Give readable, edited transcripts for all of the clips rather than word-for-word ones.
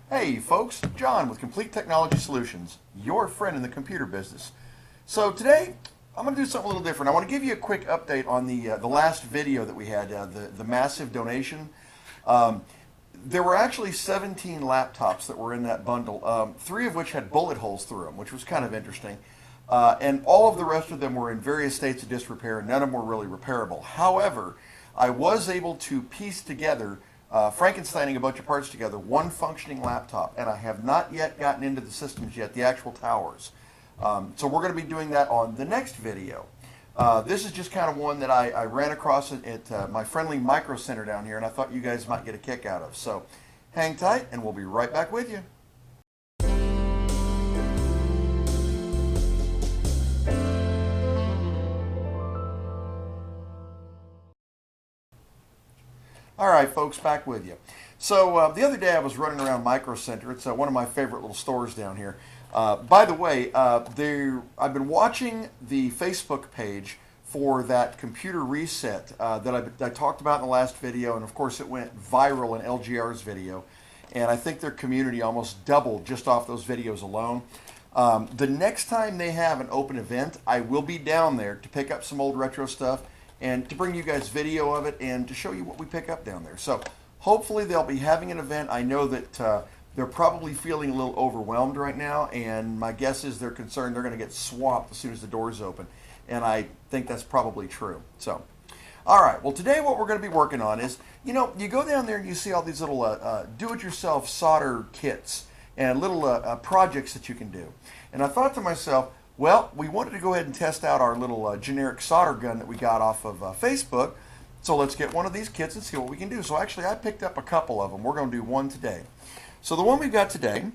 Hey folks, John with Complete Technology Solutions, your friend in the computer business. So today, I'm going to do something a little different. I want to give you a quick update on the last video that we had, the massive donation. There were actually 17 laptops that were in that bundle, 3 of which had bullet holes through them, which was kind of interesting. And all of the rest of them were in various states of disrepair. None of them were really repairable. However, I was able to piece together, Frankensteining a bunch of parts together, one functioning laptop, and I have not yet gotten into the systems yet, the actual towers. So we're going to be doing that on the next video. This is just kind of one that I ran across at my friendly Micro Center down here, and I thought you guys might get a kick out of. So hang tight, and we'll be right back with you. All right, folks, back with you. So the other day I was running around Micro Center. It's one of my favorite little stores down here. By the way, I've been watching the Facebook page for that computer reset that I talked about in the last video, and of course it went viral in LGR's video. And I think their community almost doubled just off those videos alone. The next time they have an open event, I will be down there to pick up some old retro stuff and to bring you guys video of it and to show you what we pick up down there. So hopefully they'll be having an event. I know that they're probably feeling a little overwhelmed right now, and my guess is they're concerned they're going to get swamped as soon as the doors open. And I think that's probably true. So, all right, well today what we're going to be working on is, you know, you go down there and you see all these little do-it-yourself solder kits and little projects that you can do. And I thought to myself, well, we wanted to go ahead and test out our little generic solder gun that we got off of Facebook. So let's get one of these kits and see what we can do. So actually I picked up a couple of them. We're going to do one today. So the one we've got today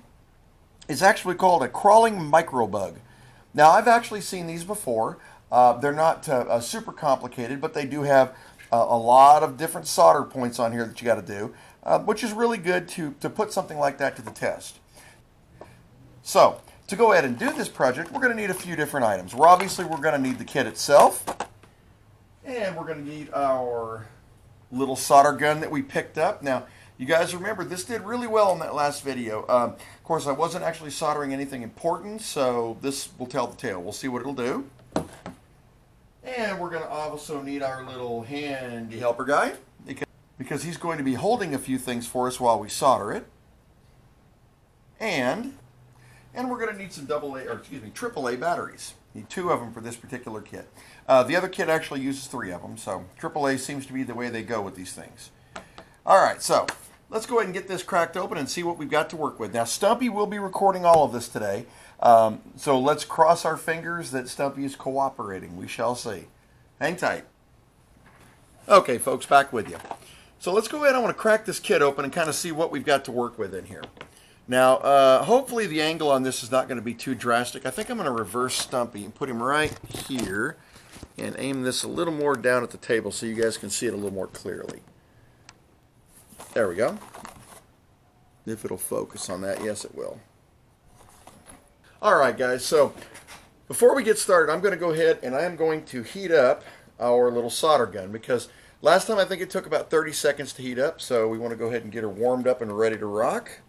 is actually called a crawling microbug. Now I've actually seen these before. They're not super complicated, but they do have a lot of different solder points on here that you got to do, which is really good to put something like that to the test. So to go ahead and do this project, we're going to need a few different items. We're going to need the kit itself, and we're going to need our little solder gun that we picked up. Now, you guys remember, this did really well in that last video. Of course, I wasn't actually soldering anything important, so this will tell the tale. We'll see what it'll do. And we're going to also need our little handy helper guy, because he's going to be holding a few things for us while we solder it. And we're going to need some AAA batteries. Need 2 of them for this particular kit. The other kit actually uses 3 of them, so AAA seems to be the way they go with these things. All right, so let's go ahead and get this cracked open and see what we've got to work with. Now, Stumpy will be recording all of this today, so let's cross our fingers that Stumpy is cooperating. We shall see. Hang tight. Okay, folks, back with you. So let's go ahead. I want to crack this kit open and kind of see what we've got to work with in here. Now, hopefully the angle on this is not going to be too drastic. I think I'm going to reverse Stumpy and put him right here and aim this a little more down at the table so you guys can see it a little more clearly. There we go. If it'll focus on that, yes it will. Alright guys, so before we get started, I'm going to go ahead and I am going to heat up our little solder gun, because last time I think it took about 30 seconds to heat up, so we want to go ahead and get her warmed up and ready to rock.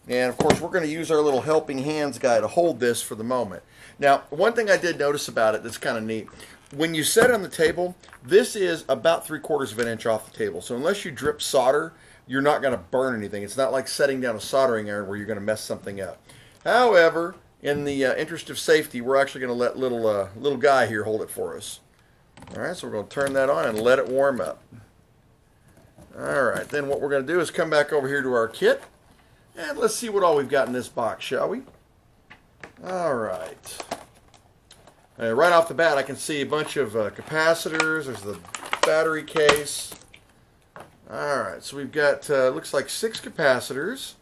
And of course we're going to use our little helping hands guy to hold this for the moment. Now, one thing I did notice about it that's kind of neat, when you set it on the table, this is about 3/4 of an inch off the table. So unless you drip solder, you're not going to burn anything. It's not like setting down a soldering iron where you're going to mess something up. However, in the interest of safety, we're actually going to let little guy here hold it for us. All right, so we're going to turn that on and let it warm up. All right, then what we're going to do is come back over here to our kit. And let's see what all we've got in this box, shall we? All right. Right off the bat, I can see a bunch of capacitors. There's the battery case. All right, so we've got, looks like 6 capacitors.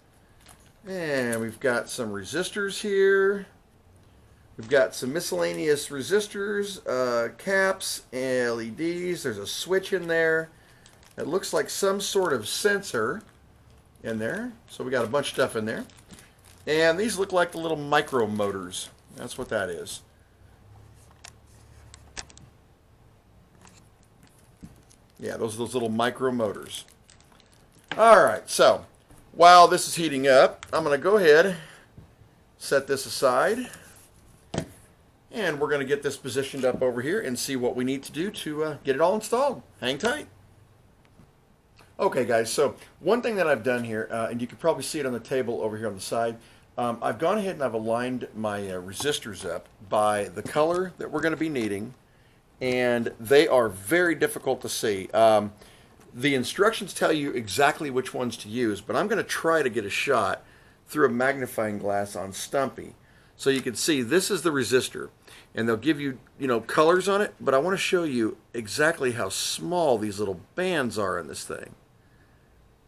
And we've got some resistors here. We've got some miscellaneous resistors, caps, LEDs. There's a switch in there. It looks like some sort of sensor in there. So we got a bunch of stuff in there. And these look like the little micro motors. That's what that is. Yeah, those are those little micro motors. All right, so While this is heating up, I'm going to go ahead, set this aside, and we're going to get this positioned up over here and see what we need to do to get it all installed. Hang tight. Okay, guys, so one thing that I've done here, and you can probably see it on the table over here on the side, I've gone ahead and I've aligned my resistors up by the color that we're going to be needing, and they are very difficult to see. The instructions tell you exactly which ones to use, but I'm going to try to get a shot through a magnifying glass on Stumpy. So you can see this is the resistor, and they'll give you, colors on it, but I want to show you exactly how small these little bands are in this thing.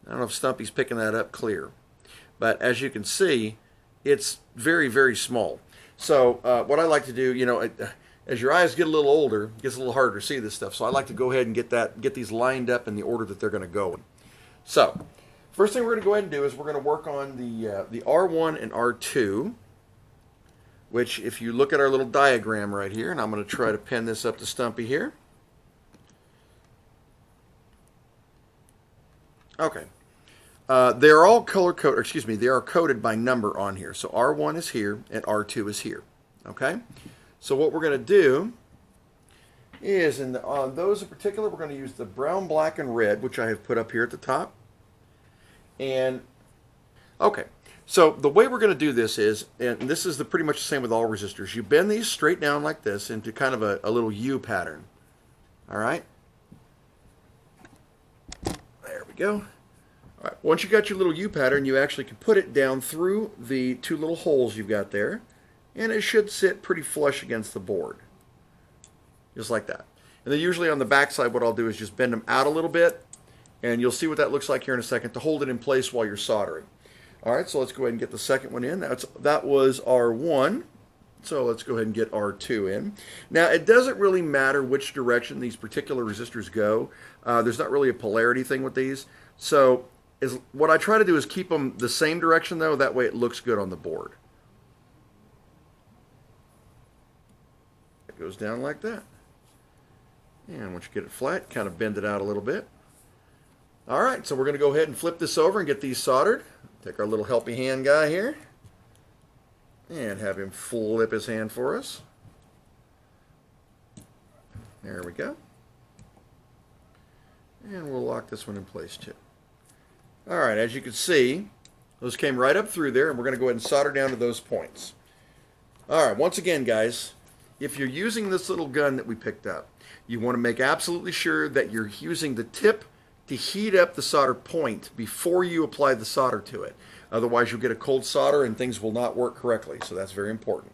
I don't know if Stumpy's picking that up clear, but as you can see, it's very, very small. So what I like to do, as your eyes get a little older, it gets a little harder to see this stuff. So I like to go ahead and get these lined up in the order that they're going to go in. So first thing we're going to go ahead and do is we're going to work on the R1 and R2, which if you look at our little diagram right here, and I'm going to try to pin this up to Stumpy here. Okay. They are all they are coded by number on here. So R1 is here and R2 is here. Okay? So what we're going to do is, on those in particular, we're going to use the brown, black, and red, which I have put up here at the top. And, okay, so the way we're going to do this is, and this is pretty much the same with all resistors, you bend these straight down like this into kind of a little U pattern. All right? There we go. All right, once you got your little U pattern, you actually can put it down through the two little holes you've got there, and it should sit pretty flush against the board, just like that. And then usually on the back side, what I'll do is just bend them out a little bit, and you'll see what that looks like here in a second to hold it in place while you're soldering. All right, so let's go ahead and get the second one in. That was R1, so let's go ahead and get R2 in. Now, it doesn't really matter which direction these particular resistors go. There's not really a polarity thing with these. So what I try to do is keep them the same direction, though. That way it looks good on the board. It goes down like that. And once you get it flat, kind of bend it out a little bit. All right, so we're going to go ahead and flip this over and get these soldered. Take our little helpy hand guy here and have him flip his hand for us. There we go. And we'll lock this one in place too. All right, as you can see, those came right up through there, and we're going to go ahead and solder down to those points. All right, once again, guys, if you're using this little gun that we picked up, you want to make absolutely sure that you're using the tip to heat up the solder point before you apply the solder to it. Otherwise, you'll get a cold solder and things will not work correctly, so that's very important.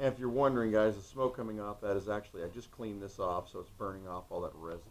And if you're wondering, guys, the smoke coming off that is actually, I just cleaned this off, so it's burning off all that residue.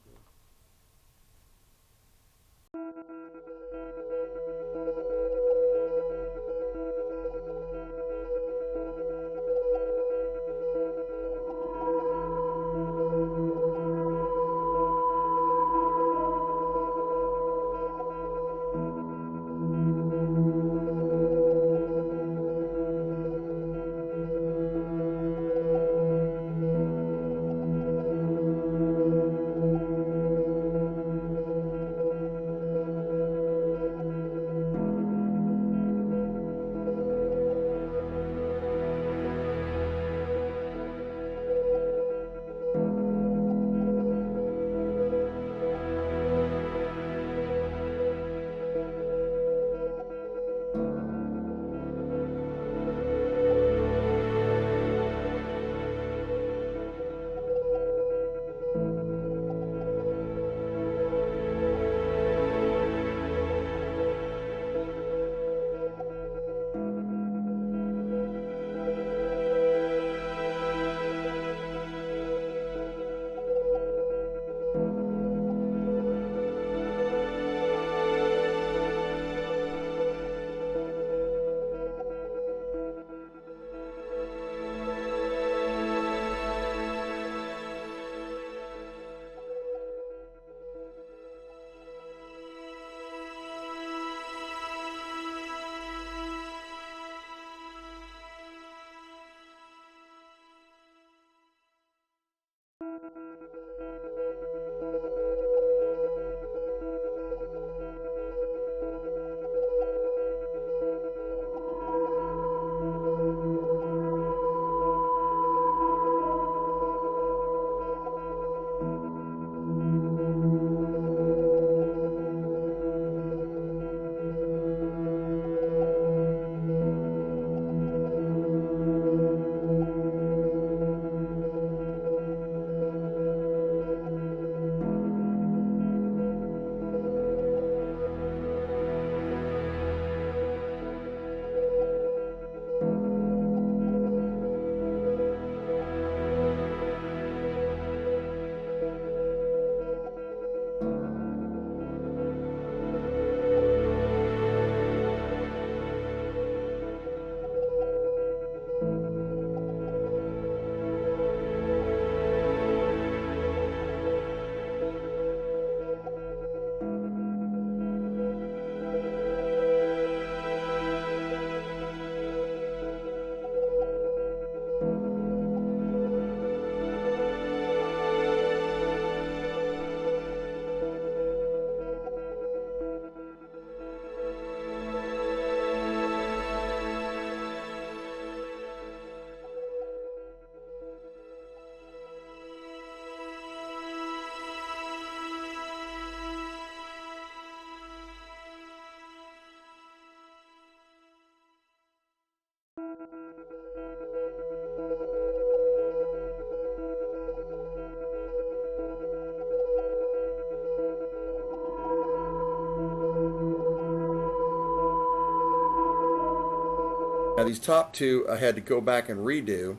Now these top two I had to go back and redo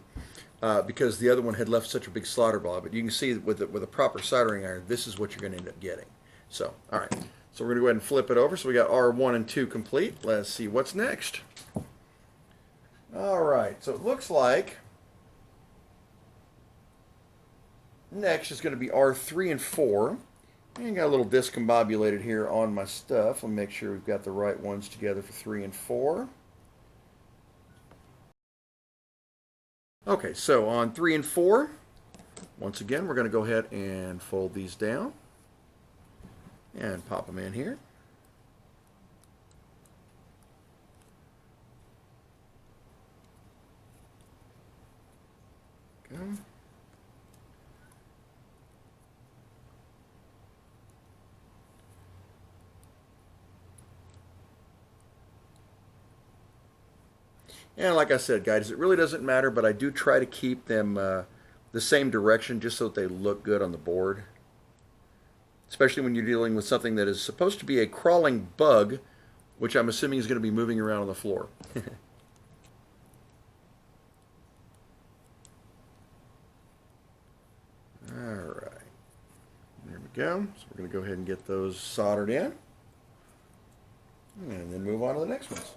because the other one had left such a big solder blob. But you can see with a proper soldering iron, this is what you're going to end up getting. So, all right. So we're going to go ahead and flip it over. So we got R1 and 2 complete. Let's see what's next. All right. So it looks like next is going to be R3 and 4. And got a little discombobulated here on my stuff. I'll make sure we've got the right ones together for 3 and 4. Okay, so on 3 and 4, once again, we're going to go ahead and fold these down and pop them in here. Okay. And like I said, guys, it really doesn't matter, but I do try to keep them the same direction just so that they look good on the board. Especially when you're dealing with something that is supposed to be a crawling bug, which I'm assuming is going to be moving around on the floor. Alright, there we go. So we're going to go ahead and get those soldered in. And then move on to the next ones.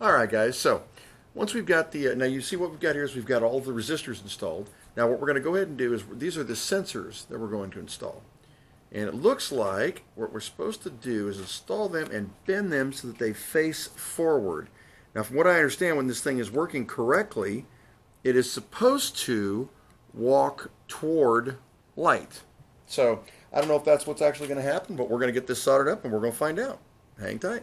All right, guys. So once we've got the, now you see what we've got here is we've got all the resistors installed. Now what we're going to go ahead and do is, these are the sensors that we're going to install. And it looks like what we're supposed to do is install them and bend them so that they face forward. Now from what I understand, when this thing is working correctly, it is supposed to walk toward light. So I don't know if that's what's actually going to happen, but we're going to get this soldered up and we're going to find out. Hang tight.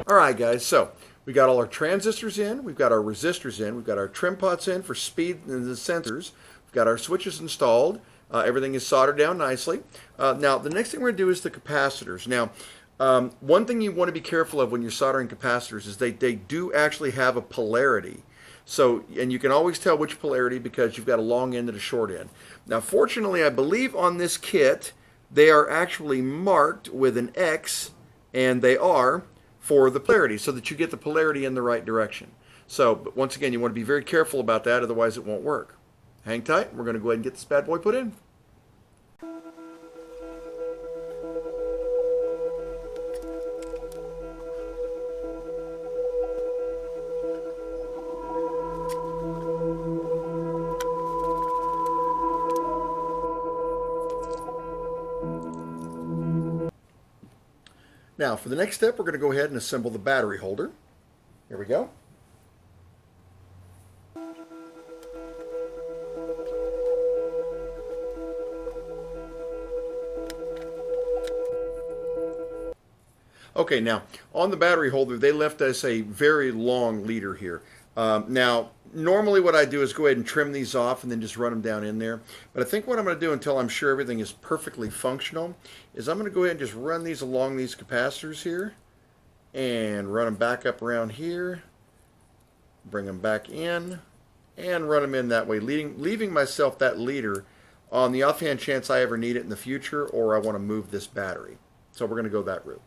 All right, guys, so we got all our transistors in, we've got our resistors in, we've got our trim pots in for speed and the sensors, we've got our switches installed, everything is soldered down nicely. Now, the next thing we're going to do is the capacitors. Now, one thing you want to be careful of when you're soldering capacitors is they do actually have a polarity. So, and you can always tell which polarity because you've got a long end and a short end. Now, fortunately, I believe on this kit, they are actually marked with an X, and they are for the polarity, so that you get the polarity in the right direction. So, but once again, you want to be very careful about that, otherwise it won't work. Hang tight. We're going to go ahead and get this bad boy put in. Now, for the next step, we're going to go ahead and assemble the battery holder. Here we go. Okay, now, on the battery holder, they left us a very long leader here. Now, normally what I do is go ahead and trim these off and then just run them down in there. But I think what I'm going to do until I'm sure everything is perfectly functional is I'm going to go ahead and just run these along these capacitors here and run them back up around here, bring them back in, and run them in that way, leaving myself that leader on the offhand chance I ever need it in the future or I want to move this battery. So we're going to go that route.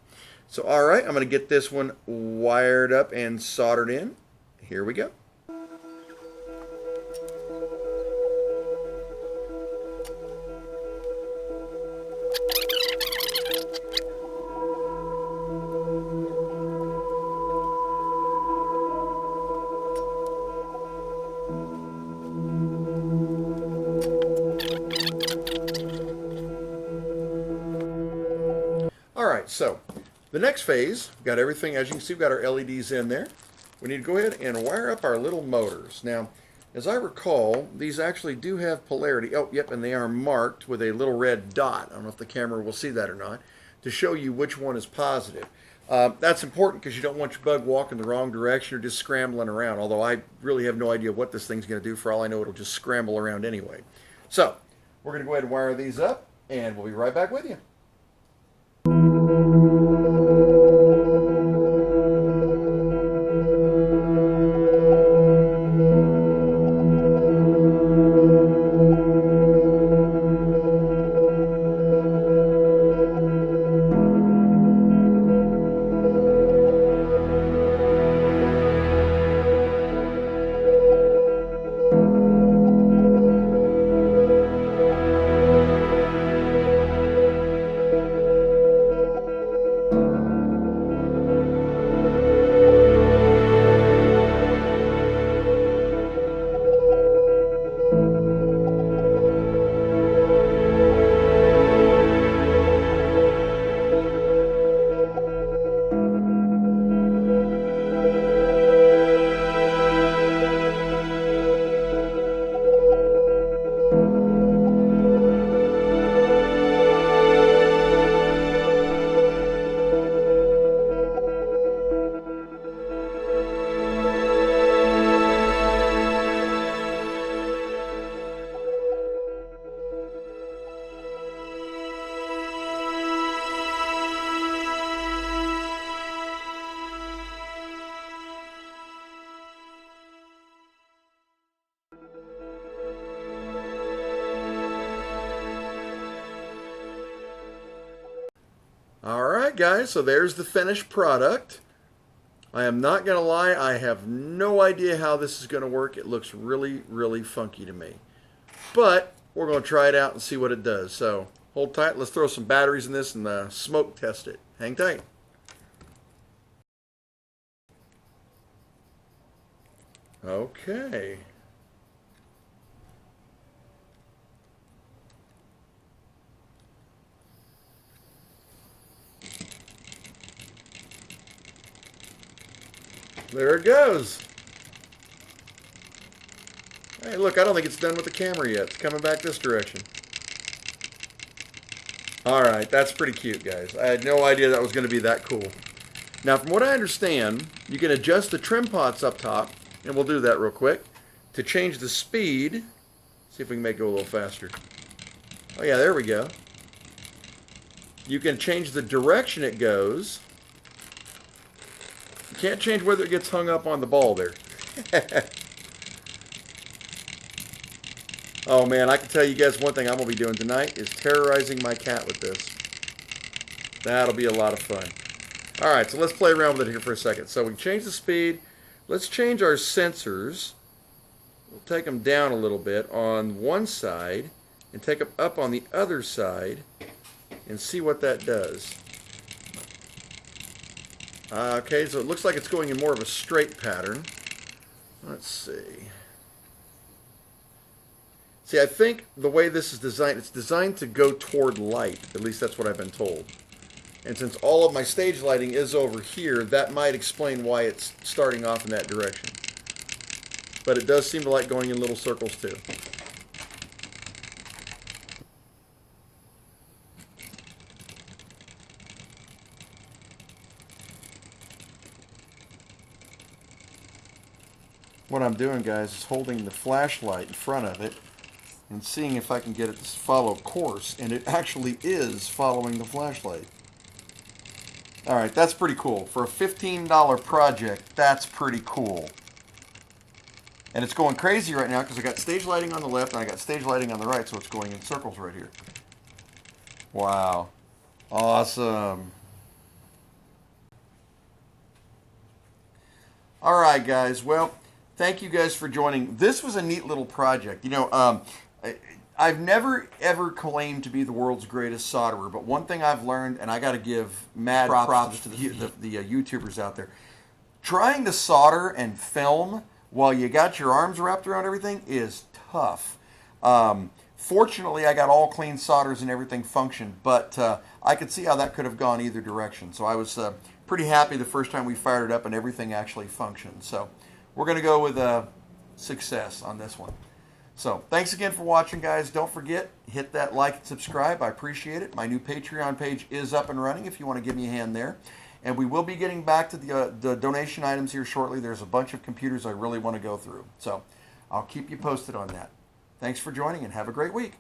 So, all right, I'm going to get this one wired up and soldered in. Here we go. All right, so the next phase, we've got everything, as you can see, we've got our LEDs in there. We need to go ahead and wire up our little motors. Now, as I recall, these actually do have polarity. Oh, yep, and they are marked with a little red dot. I don't know if the camera will see that or not, to show you which one is positive. That's important because you don't want your bug walking the wrong direction or just scrambling around, although I really have no idea what this thing's going to do. For all I know, it'll just scramble around anyway. So, we're going to go ahead and wire these up, and we'll be right back with you. Alright guys, so there's the finished product. I am not going to lie, I have no idea how this is going to work. It looks really, really funky to me. But we're going to try it out and see what it does. So hold tight, let's throw some batteries in this and smoke test it. Hang tight. Okay. There it goes. Hey, look, I don't think it's done with the camera yet. It's coming back this direction. Alright, that's pretty cute, guys. I had no idea that was going to be that cool. Now, from what I understand, you can adjust the trim pots up top, and we'll do that real quick, to change the speed. See if we can make it go a little faster. Oh yeah, there we go. You can change the direction it goes. You can't change whether it gets hung up on the ball there. Oh man, I can tell you guys one thing I'm going to be doing tonight is terrorizing my cat with this. That'll be a lot of fun. Alright, so let's play around with it here for a second. So we change the speed. Let's change our sensors. We'll take them down a little bit on one side and take them up on the other side and see what that does. Okay, so it looks like it's going in more of a straight pattern. Let's see. See, I think the way this is designed, it's designed to go toward light. At least that's what I've been told. And since all of my stage lighting is over here, that might explain why it's starting off in that direction. But it does seem to like going in little circles too. What I'm doing, guys, is holding the flashlight in front of it and seeing if I can get it to follow course, and it actually is following the flashlight. Alright, that's pretty cool. For a $15 project, that's pretty cool. And it's going crazy right now because I got stage lighting on the left and I got stage lighting on the right, so it's going in circles right here. Wow. Awesome. Alright, guys, well, thank you guys for joining. This was a neat little project. You know, I've never ever claimed to be the world's greatest solderer, but one thing I've learned, and I got to give mad props to the YouTubers out there, trying to solder and film while you got your arms wrapped around everything is tough. Fortunately, I got all clean solders and everything functioned, but I could see how that could have gone either direction. So I was pretty happy the first time we fired it up and everything actually functioned. So we're going to go with success on this one. So thanks again for watching, guys. Don't forget, hit that like and subscribe. I appreciate it. My new Patreon page is up and running if you want to give me a hand there. And we will be getting back to the donation items here shortly. There's a bunch of computers I really want to go through. So I'll keep you posted on that. Thanks for joining and have a great week.